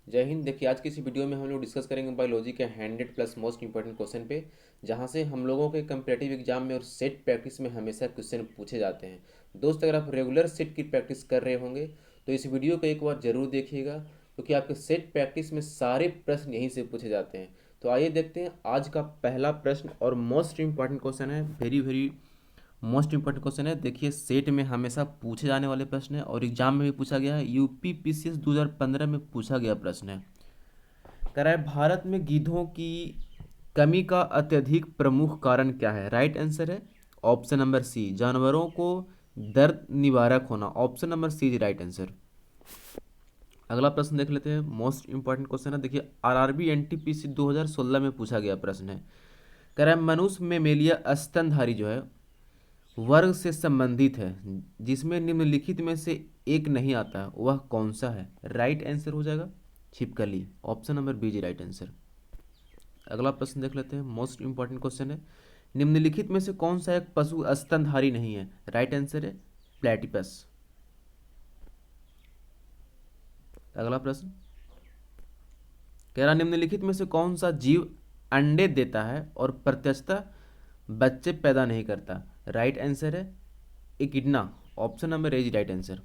जय हिंद। देखिए, आज की इस वीडियो में हम लोग डिस्कस करेंगे बायोलॉजी के 100 प्लस मोस्ट इंपॉर्टेंट क्वेश्चन पे, जहां से हम लोगों के कंपेटिटिव एग्जाम में और सेट प्रैक्टिस में हमेशा क्वेश्चन पूछे जाते हैं। दोस्त, अगर आप रेगुलर सेट की प्रैक्टिस कर रहे होंगे तो इस वीडियो को एक बार जरूर देखिएगा, क्योंकि आपके सेट प्रैक्टिस में सारे प्रश्न यहीं से पूछे जाते हैं। तो आइए देखते हैं आज का पहला प्रश्न, और मोस्ट इंपॉर्टेंट क्वेश्चन है, very very most important question है। देखिए, सेट में हमेशा पूछे जाने वाले प्रश्न है और एग्जाम में भी पूछा गया है। यूपी पीसीएस 2015 में पूछा गया प्रश्न है। कह रहा है, भारत में गीधों की कमी का अत्यधिक प्रमुख कारण क्या है? राइट आंसर है ऑप्शन नंबर सी, जानवरों को दर्द निवारक होना। Option number C is right answer. अगला प्रश्न देख लेते हैं, मोस्ट इंपॉर्टेंट क्वेश्चन है। देखिए, आरआरबी एनटीपीसी 2016 में पूछा गया प्रश्न है। कह रहा है, मनुष्य मेमेलिया स्तनधारी जो है वर्ग से संबंधित है, जिसमें निम्नलिखित में से एक नहीं आता, वह कौन सा है? राइट आंसर हो जाएगा छिपकली। Option number B is right answer. अगला प्रश्न देख लेते हैं, मोस्ट इंपॉर्टेंट क्वेश्चन है। निम्नलिखित में से कौन सा एक पशु स्तनधारी नहीं है? राइट आंसर है प्लेटिपस। अगला प्रश्न कह रहा, निम्नलिखित में से कौन सा जीव अंडे देता है और प्रत्यक्षतः बच्चे पैदा नहीं करता? राइट आंसर है echidna. Option number A is right answer.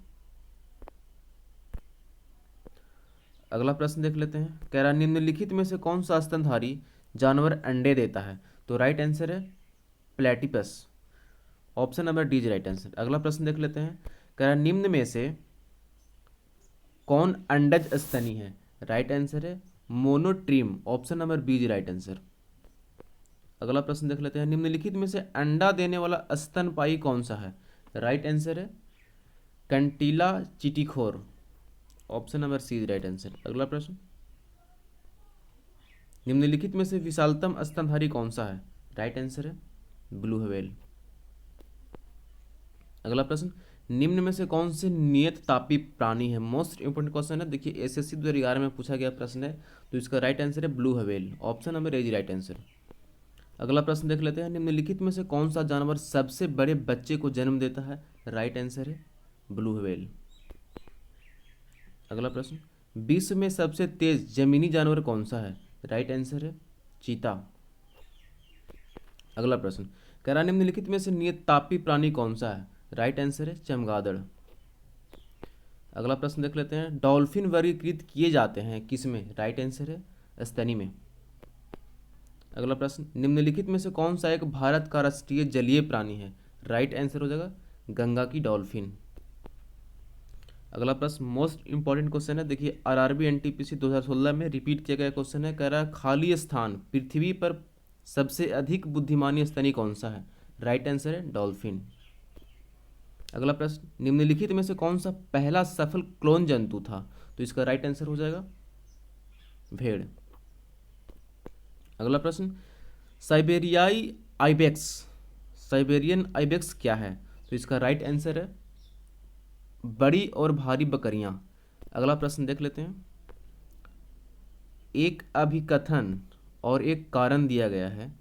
अगला प्रश्न देख लेते हैं, कह रहा, निम्नलिखित में से कौन सा स्तनधारी जानवर अंडे देता है? तो राइट आंसर है platypus. Option number D is right answer. अगला प्रश्न देख लेते हैं, कह रहा, निम्न में से कौन अंडज स्तनी है? राइट आंसर है monotreme. Option number B is right answer. अगला प्रश्न देख लेते हैं, निम्नलिखित में से अंडा देने वाला स्तनपायी कौन सा है? राइट आंसर है कंटीला चिटिखोर। Option number C is right answer. अगला प्रश्न, निम्नलिखित में से विशालतम स्तनधारी कौन सा है? राइट आंसर है ब्लू व्हेल। अगला प्रश्न, निम्न में से कौन से नियत तापी प्राणी है? मोस्ट इंपोर्टेंट क्वेश्चन है। देखिए, एसएससी 2011 में पूछा गया प्रश्न है, तो इसका राइट आंसर है blue whale. Option number A is right answer. अगला प्रश्न देख लेते हैं, निम्नलिखित में से कौन सा जानवर सबसे बड़े बच्चे को जन्म देता है? राइट आंसर है ब्लू व्हेल। अगला प्रश्न, विश्व में सबसे तेज जमीनी जानवर कौन सा है? राइट आंसर है चीता। अगला प्रश्न, कह रहा, निम्नलिखित में से नियत तापी प्राणी कौन सा है? राइट आंसर है चमगादड़। अगला प्रश्न देख लेते हैं, डॉल्फिन वर्गीकृत किए जाते हैं किस में? राइट आंसर है स्तनी में। अगला प्रश्न, निम्नलिखित में से कौन सा एक भारत का राष्ट्रीय जलीय प्राणी है? राइट आंसर हो जाएगा गंगा की डॉल्फिन। अगला प्रश्न मोस्ट इंपॉर्टेंट क्वेश्चन है। देखिए, आरआरबी एनटीपीसी 2016 में रिपीट किया गया क्वेश्चन है। कह रहा है, खाली स्थान पृथ्वी पर सबसे अधिक बुद्धिमानी स्तनी कौन सा है? राइट आंसर है डॉल्फिन। अगला प्रश्न, निम्नलिखित में से कौन सा पहला सफल क्लोन जंतु था? तो इसका राइट आंसर हो जाएगा भेड़। अगला प्रश्न, साइबेरियाई आइबेक्स, साइबेरियन आइबेक्स क्या है? तो इसका राइट आंसर है बड़ी और भारी बकरियां। अगला प्रश्न देख लेते हैं, एक अभिकथन और एक कारण दिया गया है।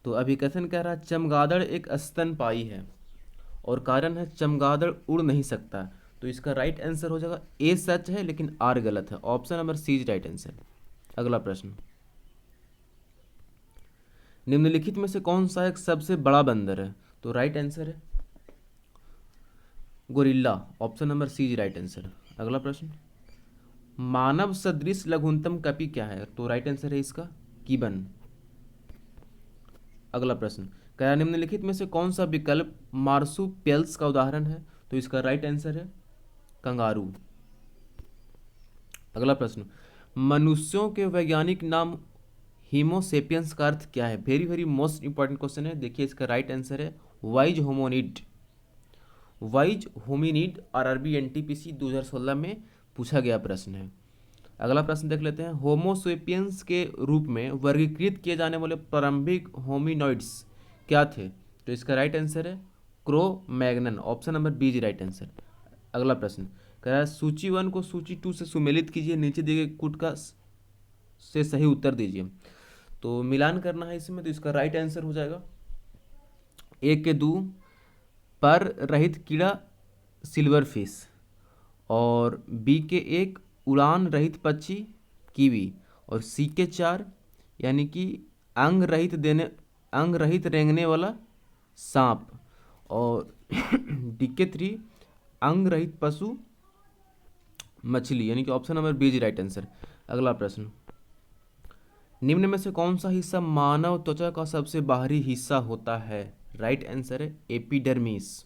तो अभिकथन कह रहा है, चमगादड़ एक स्तनपायी है, और कारण है चमगादड़ उड़ नहीं सकता। तो इसका राइट आंसर हो जाएगा ए सच है लेकिन आर गलत है। Option number C is right answer. अगला प्रश्न, निम्नलिखित में से कौन सा एक सबसे बड़ा बंदर है? तो राइट आंसर है gorilla. Option number C is right answer. अगला प्रश्न, मानव सदृश लघुतम कपि क्या है? तो राइट आंसर है इसका गिबन। अगला प्रश्न, क्या निम्नलिखित में से कौन सा विकल्प मार्सुपियल्स का उदाहरण है? तो इसका राइट आंसर है कंगारू। अगला प्रश्न, मनुष्यों के वैज्ञानिक नाम हीमोसेपियंस का अर्थ क्या है? Very very most important question है। देखिए, इसका राइट आंसर है wise hominid. Wise hominid RRB NTPC 2016 में पूछा गया प्रश्न है। अगला प्रश्न देख लेते हैं, होमोसेपियंस के रूप में वर्गीकृत किए जाने वाले प्रारंभिक होमिनॉइड्स क्या थे? तो इसका राइट आंसर है Cro Magnon. Option number B is right answer. अगला प्रश्न कह रहा है, सूची 1 को सूची 2 से सुमेलित कीजिए, नीचे दिए गए कूट का से सही उत्तर दीजिए। तो मिलान करना है इसमें, तो इसका राइट आंसर हो जाएगा एक के दो पर रहित कीड़ा सिल्वर फिश, और बी के एक उड़ान रहित पक्षी कीवी, और सी के 4 यानी कि अंग रहित रेंगने वाला सांप, और डी के 3 अंग रहित पशु मछली, यानी कि option number B is right answer. अगला प्रश्न, निम्न में से कौन सा हिस्सा मानव त्वचा का सबसे बाहरी हिस्सा होता है? राइट आंसर है एपिडर्मिस।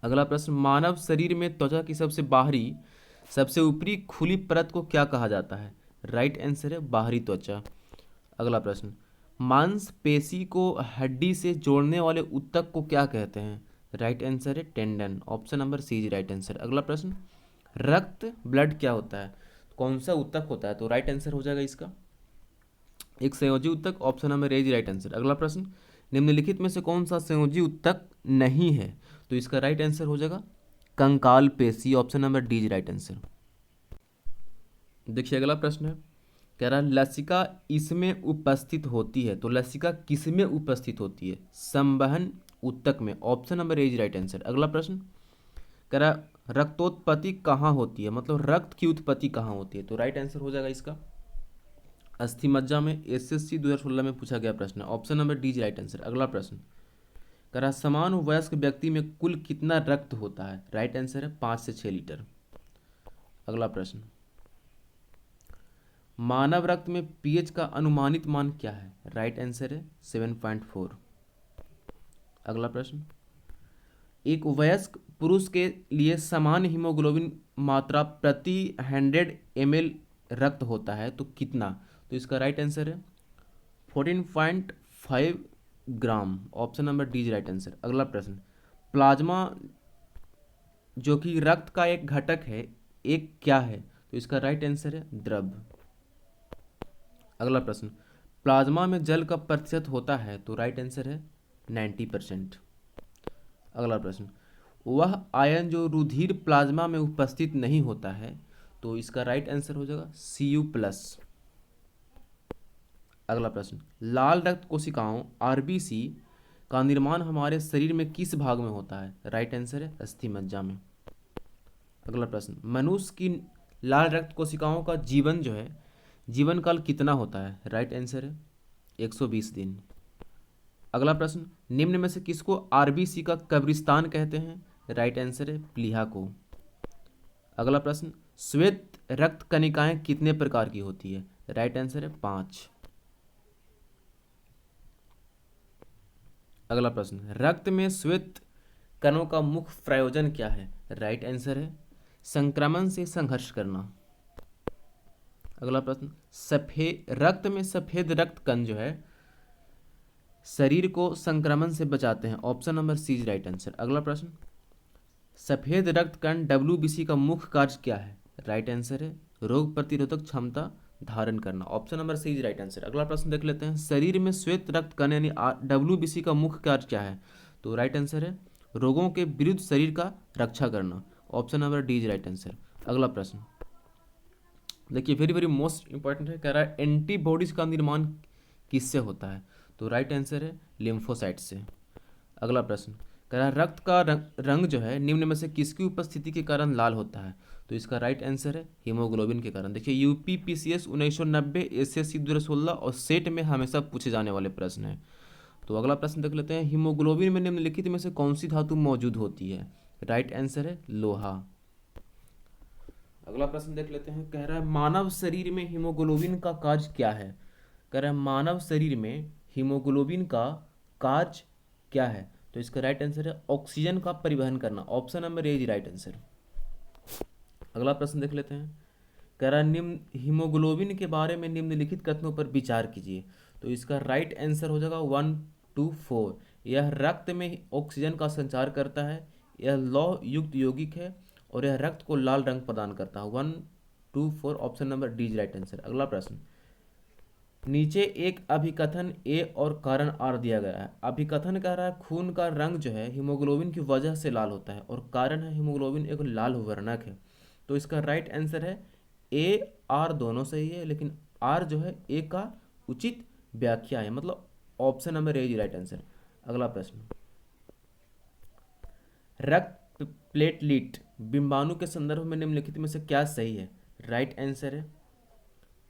अगला प्रश्न, मानव शरीर में त्वचा की सबसे बाहरी सबसे ऊपरी खुली परत को क्या कहा जाता है? राइट आंसर है बाहरी त्वचा। अगला प्रश्न, मांसपेशी को हड्डी से जोड़ने वाले ऊतक को क्या कहते हैं? राइट आंसर है tendon. Option number C is right answer. अगला प्रश्न, रक्त ब्लड क्या होता है? कौन सा ऊतक होता है? तो राइट आंसर हो जाएगा इसका एक संयोजी ऊतक। Option number A is right answer. अगला प्रश्न, निम्नलिखित में से कौन सा संयोजी ऊतक नहीं है? तो इसका राइट आंसर हो जाएगा कंकाल पेशी। Option number D is right answer. देखिए अगला प्रश्न है, कह रहा है लसिका इसमें उपस्थित होती है। तो लसिका किसमें उपस्थित होती है? संवहन ऊतक में। Option number A is right answer. अगला प्रश्न, कह रहा रक्तोत्पत्ति कहाँ होती है, मतलब रक्त की उत्पत्ति कहाँ होती है? तो राइट आंसर हो जाएगा इसका अस्थि मज्जा में। एसएससी 2016 में पूछा गया प्रश्न है। Option number D is right answer. अगला प्रश्न, कह रहा समान वयस्क व्यक्ति में कुल कितना रक्त होता है? राइट आंसर है 5 से 6 लीटर। अगला प्रश्न, मानव रक्त में पीएच का अनुमानित मान क्या है? राइट आंसर है 7.4। अगला प्रश्न, एक वयस्क पुरुष के लिए समान हीमोग्लोबिन मात्रा प्रति 100 ml रक्त होता है तो कितना? तो इसका राइट आंसर है 14.5 gram. Option number D is right answer. अगला प्रश्न, प्लाज्मा जो कि रक्त का एक घटक है, एक क्या है? तो इसका राइट आंसर है द्रव। अगला प्रश्न, प्लाज्मा में जल का प्रतिशत होता है? तो राइट आंसर है 90%। अगला प्रश्न, वह आयन जो रुधिर प्लाज्मा में उपस्थित नहीं होता है, तो इसका राइट आंसर हो जाएगा Cu+। अगला प्रश्न, लाल रक्त कोशिकाओं आरबीसी का निर्माण हमारे शरीर में किस भाग में होता है? राइट आंसर है अस्थि मज्जा में। अगला प्रश्न, मनुष्य की लाल रक्त कोशिकाओं का जीवन जो है जीवन काल कितना होता है? राइट आंसर है 120 दिन। अगला प्रश्न, निम्न में से किसको आरबीसी का कब्रिस्तान कहते हैं? राइट आंसर है प्लीहा को। अगला प्रश्न, श्वेत रक्त कणिकाएं कितने प्रकार की होती है? राइट आंसर है 5। अगला प्रश्न, रक्त में श्वेत कणों का मुख्य प्रयोजन क्या है? राइट आंसर है संक्रमण से संघर्ष करना। अगला प्रश्न, रक्त में सफेद रक्त कण जो है शरीर को संक्रमण से बचाते हैं। Option number C is right answer. अगला प्रश्न, सफेद रक्त कण डब्ल्यूबीसी का मुख्य कार्य क्या है? राइट आंसर है रोग प्रतिरोधक क्षमता धारण करना। Option number C is right answer. अगला प्रश्न देख लेते हैं, शरीर में श्वेत रक्त कण यानी डब्ल्यूबीसी का मुख्य कार्य क्या है? तो राइट आंसर है रोगों के विरुद्ध शरीर का रक्षा करना। Option number D is right answer. अगला प्रश्न देखिए वेरी वेरी मोस्ट इंपॉर्टेंट है, कह रहा है एंटीबॉडीज का निर्माण किससे होता है? तो राइट आंसर है लिम्फोसाइट से। अगला प्रश्न, कह रहा है रक्त का रंग जो है निम्न में से किसकी उपस्थिति के कारण लाल होता है? तो इसका राइट आंसर है हीमोग्लोबिन के कारण। देखिए यूपी पीसीएस 1990, एसएससी 2016 और सेट में हमेशा पूछे जाने वाले प्रश्न हैं। तो अगला प्रश्न देख लेते हैं, हीमोग्लोबिन में निम्नलिखित में से कौन सी धातु मौजूद होती है? राइट आंसर है लोहा। अगला प्रश्न देख लेते हैं, कह रहा है मानव शरीर में हीमोग्लोबिन का कार्य क्या है? कह रहा है मानव शरीर में हीमोग्लोबिन का कार्य क्या है? तो इसका राइट आंसर है ऑक्सीजन का परिवहन करना। Option number A is right answer. अगला प्रश्न देख लेते हैं, कह रहा है निम्न हीमोग्लोबिन के बारे में निम्नलिखित कथनों पर विचार कीजिए। तो इसका राइट आंसर हो जाएगा 1, 2, 4। यह रक्त में ऑक्सीजन का संचार करता है, यह लौह युक्त यौगिक है और यह रक्त को लाल रंग प्रदान करता है। 1, 2, 4 option number D is right answer. अगला प्रश्न, नीचे एक अभिकथन ए और कारण आर दिया गया है। अभिकथन कह रहा है खून का रंग जो है हीमोग्लोबिन की वजह से लाल होता है और कारण है हीमोग्लोबिन एक लाल वर्णक है। तो इसका राइट आंसर है ए आर दोनों सही है, लेकिन आर जो है ए का उचित व्याख्या है, मतलब option number A is right answer. अगला प्रश्न, रक्त प्लेटलेट बिंबाणु के संदर्भ में निम्नलिखित में से क्या सही है? राइट आंसर है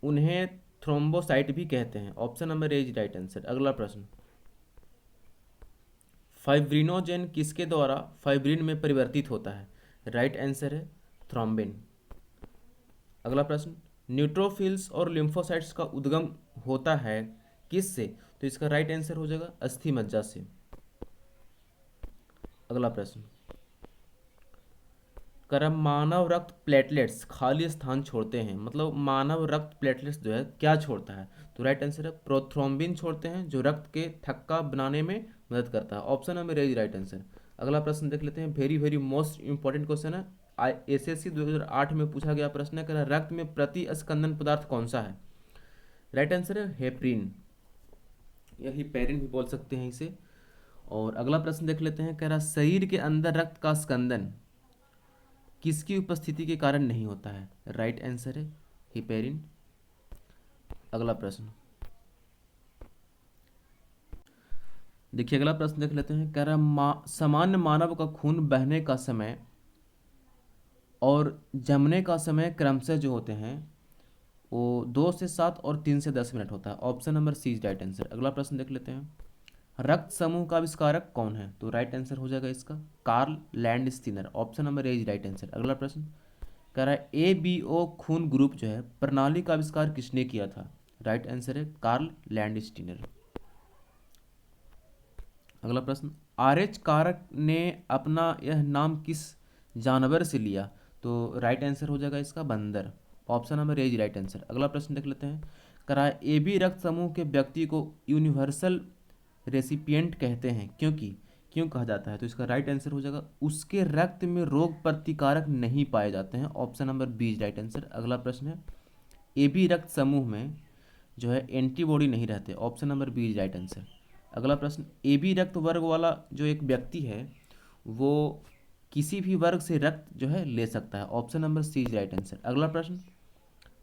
उन्हें थ्रोम्बोसाइट भी कहते हैं। Option number A is right answer. अगला प्रश्न, फाइब्रिनोजेन किसके द्वारा फाइब्रिन में परिवर्तित होता है? राइट आंसर है थ्रोम्बिन। अगला प्रश्न, न्यूट्रोफिल्स और लिम्फोसाइट्स का उद्गम होता है किस से? तो इसका राइट आंसर हो जाएगा अस्थि मज्जा से। अगला प्रश्न, कर मानव रक्त प्लेटलेट्स खाली स्थान छोड़ते हैं, मतलब मानव रक्त प्लेटलेट्स जो है क्या छोड़ता है? तो राइट आंसर है प्रोथ्रोम्बिन छोड़ते हैं, जो रक्त के थक्का बनाने में मदद करता है। ऑप्शन नंबर ए राइट आंसर। अगला प्रश्न देख लेते हैं, very very most important question है, एसएससी 2008 में पूछा गया प्रश्न है, कह रहा रक्त में प्रति स्कंदन पदार्थ कौन सा है? राइट आंसर है हेपरिन, या हिपेरिन भी बोल सकते हैं इसे। और अगला प्रश्न देख लेते हैं, कह रहा शरीर के अंदर रक्त का स्कंदन किसकी उपस्थिति के कारण नहीं होता है? राइट आंसर है हिपेरिन। अगला प्रश्न देखिए, अगला प्रश्न देख लेते हैं, कह रहा सामान्य मानव का खून बहने का समय और जमने का समय क्रमशः जो होते हैं वो 2 से 7 और 3 से 10 मिनट होता है। Option number C is right answer. अगला प्रश्न देख लेते हैं, रक्त समूह का आविष्कारक कौन है? तो राइट आंसर हो जाएगा इसका Karl Landsteiner. Option number A is right answer. अगला प्रश्न कह रहा है ABO खून ग्रुप जो है प्रणाली का आविष्कार किसने किया था? राइट आंसर है कार्ल लैंडस्टीनर। अगला प्रश्न, RH कारक ने अपना यह नाम किस जानवर से लिया? तो राइट आंसर हो जाएगा इसका बंदर। Option number A is right answer. अगला प्रश्न देख लेते हैं, करा AB रक्त समूह के व्यक्ति को यूनिवर्सल रेसिपिएंट कहते हैं क्योंकि क्यों कहा जाता है? तो इसका राइट आंसर हो जाएगा उसके रक्त में रोग प्रतिकारक नहीं पाए जाते हैं। Option number B is right answer. अगला प्रश्न है, AB रक्त समूह में जो है एंटीबॉडी नहीं रहते। Option number B is right answer. अगला प्रश्न, AB रक्त वर्ग वाला जो एक व्यक्ति है वो किसी भी वर्ग से रक्त जो है ले सकता है। Option number C is right answer. अगला प्रश्न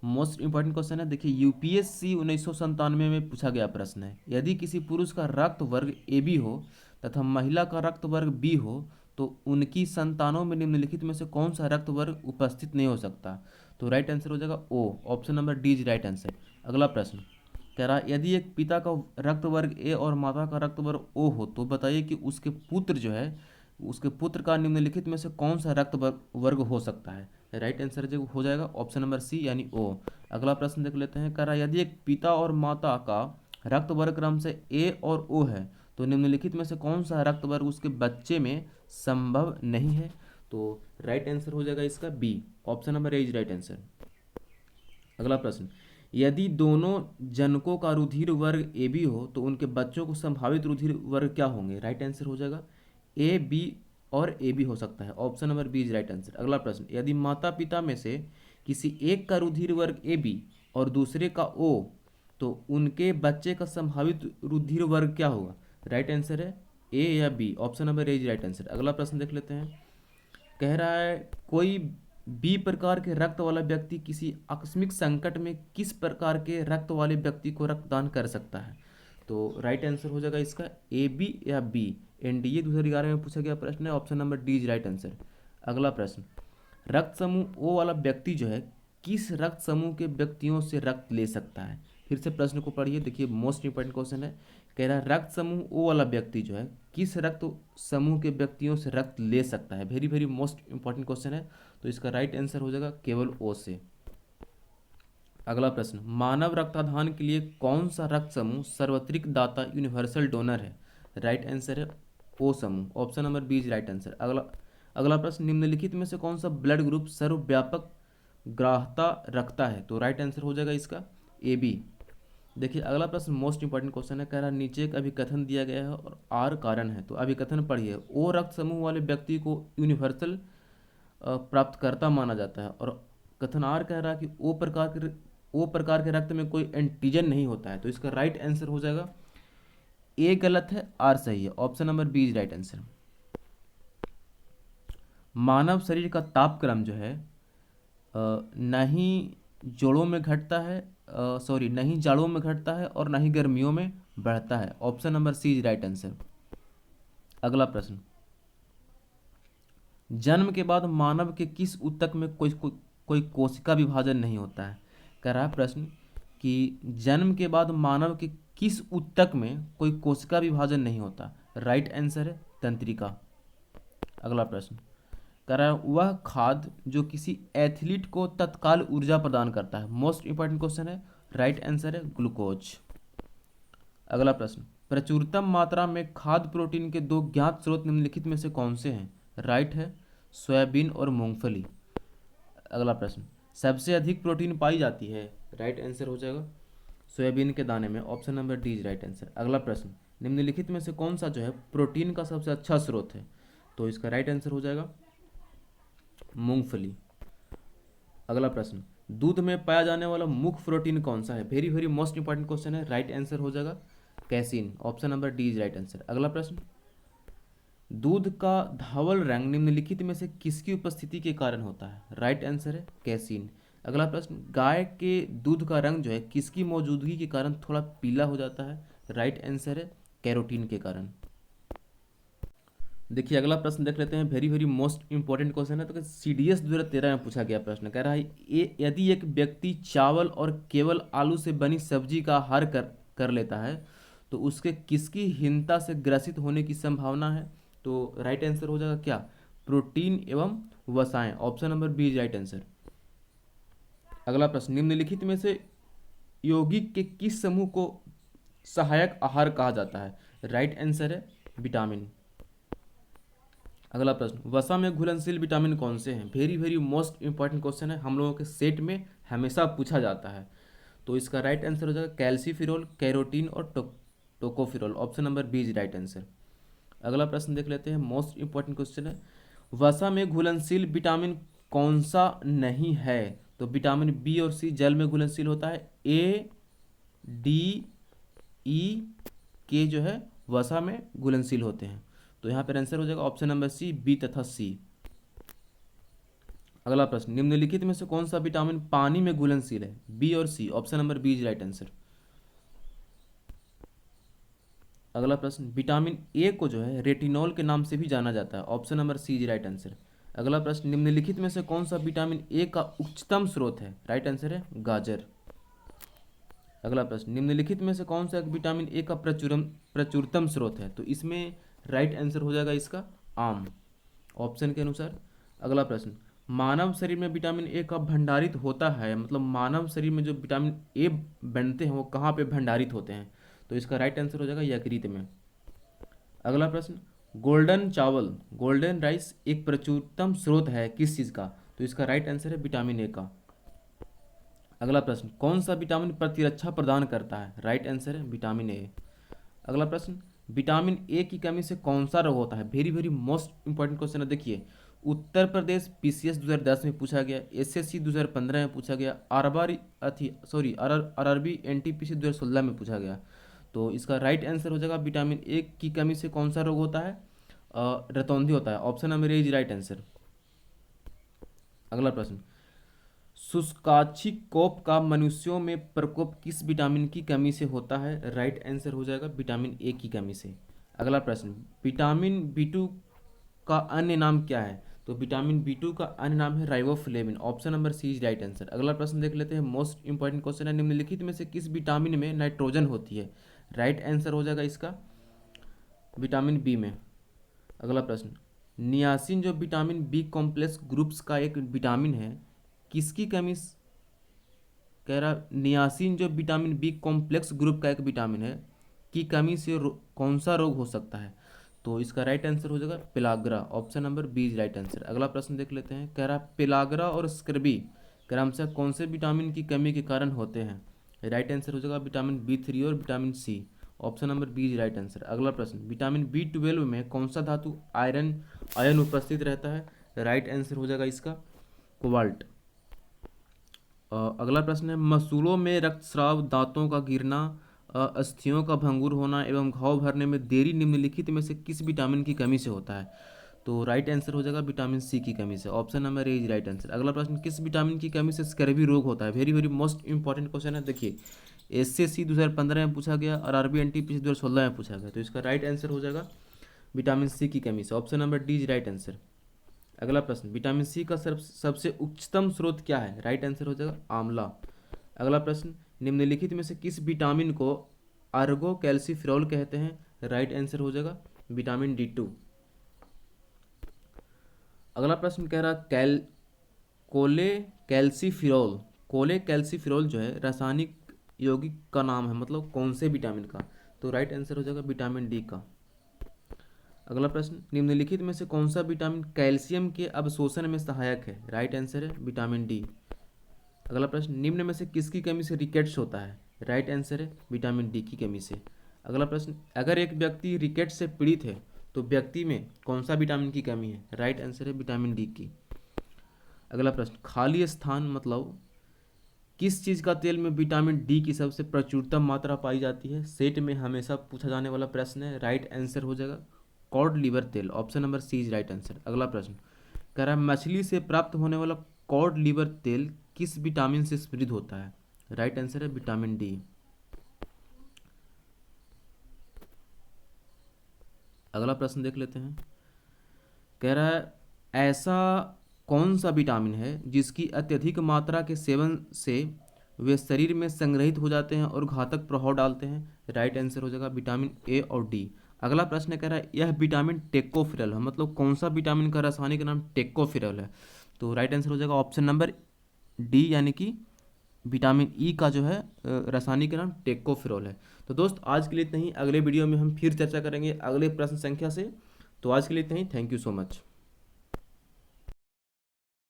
मोस्ट इंपॉर्टेंट क्वेश्चन है, देखिए UPSC 1997 में पूछा गया प्रश्न है, यदि किसी पुरुष का रक्त वर्ग AB हो तथा महिला का रक्त वर्ग B हो तो उनकी संतानों में निम्नलिखित में से कौन सा रक्त वर्ग उपस्थित नहीं हो सकता? तो राइट आंसर हो जाएगा O. Option number D is right answer. अगला प्रश्न कह रहा यदि एक पिता का रक्त वर्ग A और माता का रक्त वर्ग O हो तो बताइए कि उसके पुत्र जो है उसके पुत्र का निम्नलिखित में से कौन सा रक्त वर्ग हो सकता है? राइट आंसर जो हो जाएगा ऑप्शन नंबर सी यानी ओ। अगला प्रश्न देख लेते हैं, कह रहा यदि एक पिता और माता का रक्त वर्ग क्रम से A और O है तो निम्नलिखित में से कौन सा रक्त वर्ग उसके बच्चे में संभव नहीं है? तो राइट आंसर हो जाएगा इसका B. Option number A is right answer. अगला प्रश्न, यदि दोनों जनकों का रुधिर वर्ग AB हो तो उनके बच्चों को संभावित रुधिर वर्ग क्या होंगे? राइट आंसर हो जाएगा AB और AB हो सकता है। Option number B is right answer. अगला प्रश्न, यदि माता पिता में से किसी एक का रुधिर वर्ग AB और दूसरे का O तो उनके बच्चे का संभावित रुधिर वर्ग क्या होगा? राइट आंसर है ए या B. Option number A is right answer. अगला प्रश्न देख लेते हैं, कह रहा है कोई B प्रकार के रक्त वाला व्यक्ति किसी आकस्मिक संकट में किस प्रकार के रक्त वाले व्यक्ति को रक्तदान कर सकता है? तो राइट आंसर हो जाएगा इसका AB या B। NDA 2011 में पूछा गया प्रश्न है। Option number D is right answer. अगला प्रश्न, रक्त समूह O वाला व्यक्ति जो है किस रक्त समूह के व्यक्तियों से रक्त ले सकता है? फिर से प्रश्न को पढ़िए, देखिए मोस्ट इंपॉर्टेंट क्वेश्चन है, कह रहा है रक्त समूह O वाला व्यक्ति जो है किस रक्त समूह के व्यक्तियों से रक्त ले सकता है? Very very most important question है, तो इसका राइट आंसर हो जाएगा केवल O से। अगला प्रश्न, मानव रक्तदान के लिए कौन सा रक्त समूह सर्वत्रिक दाता यूनिवर्सल डोनर है? राइट आंसर है O समूह। Option number B is right answer. अगला प्रश्न, निम्नलिखित में से कौन सा ब्लड ग्रुप सर्वव्यापक ग्राह्यता रखता है? तो राइट आंसर हो जाएगा इसका AB। देखिए अगला प्रश्न मोस्ट इंपॉर्टेंट क्वेश्चन है, कह रहा नीचे एक अभिकथन दिया गया है और R कारण है, तो अभिकथन पढ़िए, O रक्त समूह वाले व्यक्ति को यूनिवर्सल प्राप्तकर्ता माना जाता है, और कथन R कह रहा है कि O प्रकार के रक्त में कोई एंटीजन नहीं होता है, तो इसका राइट आंसर हो जाएगा A गलत है, R सही है। Option number B is right answer. मानव शरीर का तापक्रम जो है नहीं जोड़ों में घटता है, नहीं जाड़ों में घटता है और ना ही गर्मियों में बढ़ता है। Option number C is right answer. अगला प्रश्न, जन्म के बाद मानव के किस ऊतक में कोई कोशिका विभाजन नहीं होता है। कह रहा है प्रश्न कि जन्म के बाद मानव के किस ऊतक में कोई कोशिका विभाजन नहीं होता। राइट आंसर है तंत्रिका। अगला प्रश्न कह रहा है वह खाद्य जो किसी एथलीट को तत्काल ऊर्जा प्रदान करता है। मोस्ट इंपॉर्टेंट क्वेश्चन है। राइट आंसर है ग्लूकोज। अगला प्रश्न प्रचुरतम मात्रा में खाद्य प्रोटीन के दो ज्ञात स्रोत निम्नलिखित में से कौन से हैं। राइट है सोयाबीन और मूंगफली। अगला प्रश्न सबसे अधिक प्रोटीन पाई जाती है। राइट आंसर हो जाएगा सोयाबीन के दाने में। Option number D is right answer. अगला प्रश्न निम्नलिखित में से कौन सा जो है प्रोटीन का सबसे अच्छा स्रोत है। तो इसका राइट आंसर हो जाएगा मूंगफली। अगला प्रश्न दूध में पाया जाने वाला मुख्य प्रोटीन कौन सा है। Very very most important question है। राइट आंसर हो जाएगा casein. Option number D is right answer. अगला प्रश्न दूध का धवल रंग निम्नलिखित में से किसकी उपस्थिति के कारण होता है। राइट आंसर है कैसीन। अगला प्रश्न गाय के दूध का रंग जो है किसकी मौजूदगी के कारण थोड़ा पीला हो जाता है। राइट आंसर है कैरोटीन के कारण। देखिए अगला प्रश्न देख लेते हैं। Very very most important question है। तो CDS 2013 में पूछा गया प्रश्न कह रहा है यदि एक व्यक्ति चावल और केवल आलू से बनी सब्जी का आहार कर लेता है तो उसके किसकी हीनता से ग्रसित होने की संभावना है। तो राइट आंसर हो जाएगा क्या प्रोटीन एवं वसाएं। Option number B is right answer. अगला प्रश्न निम्नलिखित में से यौगिक के किस समूह को सहायक आहार कहा जाता है। राइट आंसर है विटामिन। अगला प्रश्न वसा में घुलनशील विटामिन कौन से हैं। Very very most important question है। हम लोगों के सेट में हमेशा पूछा जाता है। तो इसका राइट आंसर हो जाएगा कैल्सीफिरोल कैरोटीन और tocopherol. Option number B is right answer. अगला प्रश्न देख लेते हैं। मोस्ट इंपॉर्टेंट क्वेश्चन है वसा में घुलनशील विटामिन कौन सा नहीं है। तो विटामिन बी और सी जल में घुलनशील होता है। ए डी ई के जो है वसा में घुलनशील होते हैं। तो यहाँ पर आंसर हो जाएगा ऑप्शन नंबर सी बी तथा सी। अगला प्रश्न निम्नलिखित में से कौन सा विटामिन पानी में घुलनशील है। बी और C. Option number B is right answer. अगला प्रश्न विटामिन ए को जो है रेटिनॉल के नाम से भी जाना जाता है। Option number C is right answer. अगला प्रश्न निम्नलिखित में से कौन सा विटामिन ए का उच्चतम स्रोत है। राइट आंसर है गाजर। अगला प्रश्न निम्नलिखित में से कौन सा एक विटामिन ए का प्रचुरतम स्रोत है। तो इसमें राइट आंसर हो जाएगा इसका आम ऑप्शन के अनुसार। अगला प्रश्न मानव शरीर में विटामिन ए का भंडारित होता है। मतलब मानव शरीर में जो विटामिन ए बनते हैं वो कहाँ पे भंडारित होते हैं। तो इसका राइट आंसर हो जाएगा यकृत में। अगला प्रश्न गोल्डन चावल गोल्डन राइस एक प्रचुरतम स्रोत है किस चीज़ का। तो इसका राइट आंसर है विटामिन ए का। अगला प्रश्न कौन सा विटामिन प्रतिरक्षा प्रदान करता है। राइट आंसर है विटामिन ए। अगला प्रश्न विटामिन ए की कमी से कौन सा रोग होता है। Very very most important question है। देखिए उत्तर प्रदेश PCS 2010 में पूछा गया, SSC 2015 में पूछा गया, RRB NTPC 2016 में पूछा गया। तो इसका राइट आंसर हो जाएगा विटामिन ए की कमी से कौन सा रोग होता है रतौंधी होता है। Option number A is right answer. अगला प्रश्न शुष्काक्षिकोप का मनुष्यों में प्रकोप किस विटामिन की कमी से होता है। राइट आंसर हो जाएगा विटामिन ए की कमी से। अगला प्रश्न विटामिन B2 का अन्य नाम क्या है। तो विटामिन B2 का अन्य नाम है riboflavin. Option number C is right answer. अगला प्रश्न देख लेते हैं। मोस्ट इंपॉर्टेंट क्वेश्चन है निम्नलिखित में से किस विटामिन में नाइट्रोजन होती है। राइट आंसर हो जाएगा इसका विटामिन बी में। अगला प्रश्न नियासिन जो विटामिन बी कॉम्प्लेक्स ग्रुप्स का एक विटामिन है किसकी कमी कह रहा नियासिन जो विटामिन बी कॉम्प्लेक्स ग्रुप का एक विटामिन है की कमी से कौन सा रोग हो सकता है। तो इसका राइट आंसर हो जाएगा pellagra. Option number B is right answer. अगला प्रश्न देख लेते हैं। कह रहा पेलाग्रा और स्कर्बी क्रमशः कौन से विटामिन की कमी के कारण होते हैं। राइट आंसर हो जाएगा विटामिन B3 और vitamin C. Option number B is right answer. अगला प्रश्न विटामिन B12 में कौन सा धातु आयरन उपस्थित रहता है। राइट आंसर हो जाएगा इसका कोबाल्ट। अगला प्रश्न है मसूड़ों में रक्तस्राव दांतों का गिरना अस्थियों का भंगुर होना एवं घाव भरने में देरी निम्नलिखित में से किस विटामिन की कमी से होता है। तो राइट आंसर हो जाएगा विटामिन सी की कमी से। Option number A is right answer. अगला प्रश्न किस विटामिन की कमी से स्कर्वी रोग होता है। Very very most important question है। देखिए SSC 2015 में पूछा गया और RRB NTPC 2016 में पूछा गया। तो इसका राइट आंसर हो जाएगा विटामिन सी की कमी से। Option number D is right answer. अगला प्रश्न, विटामिन सी का सबसे उच्चतम स्रोत क्या है? राइट आंसर हो जाएगा आंवला। अगला प्रश्न, निम्नलिखित में से किस विटामिन को अर्गो कैल्सीफिरोल कहते हैं? राइट आंसर हो जाएगा विटामिन D2। अगला प्रश्न कह रहा कोले कैल्सीफिरोल, कोले कैल्सीफिरोल जो है रासायनिक यौगिक का नाम है, मतलब कौन से विटामिन का? तो राइट आंसर हो जाएगा विटामिन डी का। अगला प्रश्न, निम्नलिखित में से कौन सा विटामिन कैल्शियम के अवशोषण में सहायक है? राइट आंसर है विटामिन डी। अगला प्रश्न, निम्न में से किसकी कमी से रिकेट्स होता है? राइट आंसर है विटामिन डी की कमी से। अगला प्रश्न, अगर एक व्यक्ति रिकेट्स से पीड़ित है तो व्यक्ति में कौन सा विटामिन की कमी है? राइट आंसर है विटामिन डी की। अगला प्रश्न, खाली स्थान मतलब किस चीज़ का तेल में विटामिन डी की सबसे प्रचुरतम मात्रा पाई जाती है? सेट में हमेशा पूछा जाने वाला प्रश्न है। राइट आंसर हो जाएगा कॉड लिवर तेल, option number C is right answer. अगला प्रश्न कह रहा है मछली से प्राप्त होने वाला कॉड लिवर तेल किस विटामिन से समृद्ध होता है? राइट आंसर है विटामिन डी। अगला प्रश्न देख लेते हैं। कह रहा है ऐसा कौन सा विटामिन है जिसकी अत्यधिक मात्रा के सेवन से वे शरीर में संग्रहित हो जाते हैं और घातक प्रभाव डालते हैं? राइट आंसर हो जाएगा विटामिन ए और डी। अगला प्रश्न कह रहा है यह विटामिन टेकोफिरल है, मतलब कौन सा विटामिन का रासायनिक नाम टेकोफिरल है? तो राइट आंसर हो जाएगा ऑप्शन नंबर डी, यानी कि विटामिन ई का जो है रासायनिक नाम टेकोफिरल है। तो दोस्त आज के लिए इतना ही, अगले वीडियो में हम फिर चर्चा करेंगे अगले प्रश्न संख्या से। तो आज के लिए इतना ही, थैंक यू सो मच।